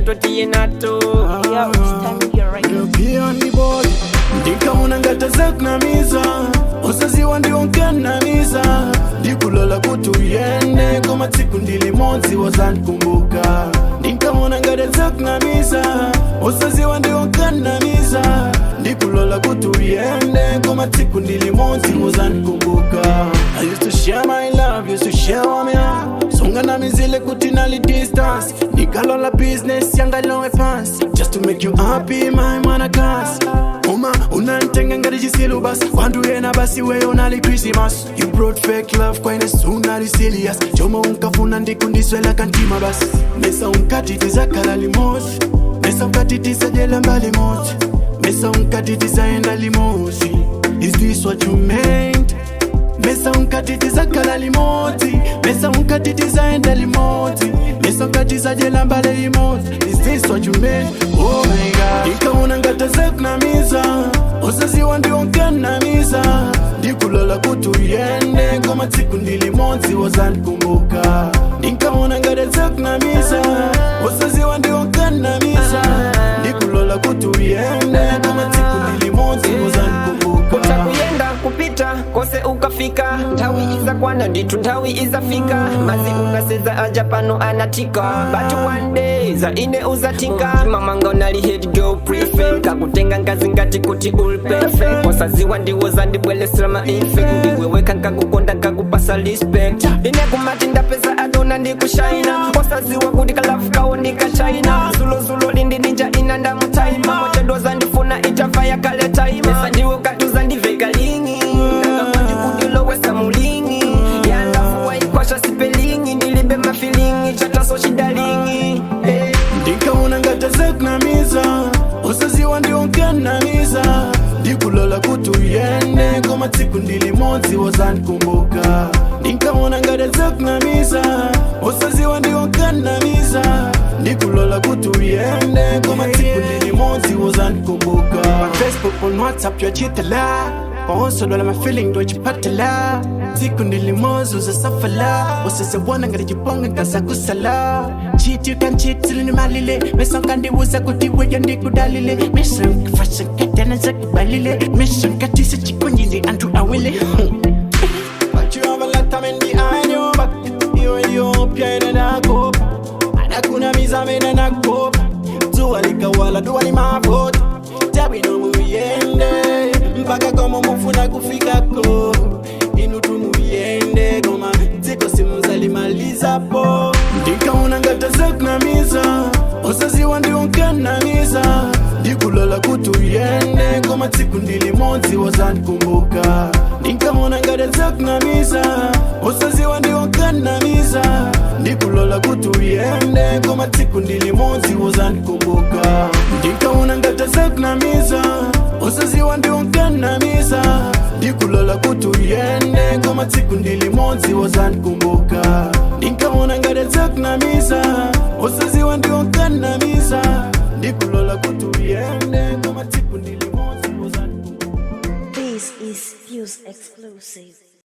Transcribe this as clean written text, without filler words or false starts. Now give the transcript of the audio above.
totiye nato. Yo, it's time to get right. Be on the board. Ndikaona ngatazaknamiza usaziwa ndionkanamiza ndikulola kuti uyende koma tsiku ndilimodzi wazandikumbuka ndikaona ngatazaknamiza usaziwa ndionkanamiza ndikulola kuti uyende koma tsiku ndilimodzi wazandikumbuka. I used to share my love, used to share what me have. Sunganamizile kuti nali distance ndikalola business yangalowe phansi just to make you happy my manakas. Uma unantenga ngati chisilu basi kwantu yena basi weyo nali Christmas. You brought fake love kwene sunali serious choma unkafuna ndikundiswela kantima basi mesa unkati tizakhala limodzi mesa unkati tizajela mbali modzi mesa unkati tizaenda limodzi. Is this what you meant? Mesa unkati tizakhala limodzi mesa unkati tizaenda limodzi mesa unkati tizajela mbali limodzi. Is this what you meant? Oh my God. Ndikaona ngatazaknamiza usaziwa ndionkanamiza ndikulola kuti uyende koma tsiku ndilimodzi wazandikumbuka. Ndikaona ngatazaknamiza usaziwa ndionkanamiza ndikulola kuti uyende koma tsiku ndilimodzi wazandikumbuka. Utakuyenda kupita kose ukafika nthawi izakwana ndithu nthawi izafika mazi unaseza aja pano anatika but one day za ine uzatika mamanga unali head girl prefect kakutenga ngazi ngati kuti uli perfect wasaziwa ndiwo zandibwelesera ma effect ndiweweka nkakukonda nkakupasa respect ine kumati ndapeza adona ndikushaina wasaziwa kuti kalafu kawo ndikachina zulo lindi ninja ina ndamutaima mochedo zandifuna itava yakale taima mesa ndiwo katuza ndiveka lingi ndakakwandi kudilowesa mulingi yalafu waikwasha sipelingi ndilibe mafilingi chataso shidalingi ndikaona ngatazaknamiza usaziwa ndionkanamiza ndikulola kuti uyende koma tsiku ndilimodzi wazandikumbuka. Ndikaona ngatazaknamiza usaziwa ndionkanamiza ndikulola kuti uyende koma tsiku ndilimodzi wazandikumbuka. On Facebook, on WhatsApp yachitala waonsolola mafeeling ndochipatala tsiku ndilimodzi uzasafala usazibona ngati chibonga ngazakusala. Cheat you can cheat till nimalile mesa nkandiwuza kuti weyo ndikudalile mesa nkafasha nkatana zakubalile mesa nkatisa chikonyile anthu awile. But you have a lot of men behind your back. You and your piano na kopa anakunamiza mena na kopa zuwa likawala duwa ni mafuta tabino muyende mpaka kama mufuna kufikako inutu muyende goma ziko simu zalimaliza po. Ndikaona ngatazaknamiza usaziwa ndionkanamiza ndikulola kuti uyende koma tsiku ndilimodzi wazandikumbuka. Ndikaona ngatazaknamiza usaziwa ndionkanamiza ndikulola kuti uyende koma tsiku ndilimodzi wazandikumbuka. Ndikaona ngatazaknamiza usaziwa ndionkanamiza ndikulola kuti uyende koma tsiku ndilimodzi wazandikumbuka. Ndikaona ngatazaknamiza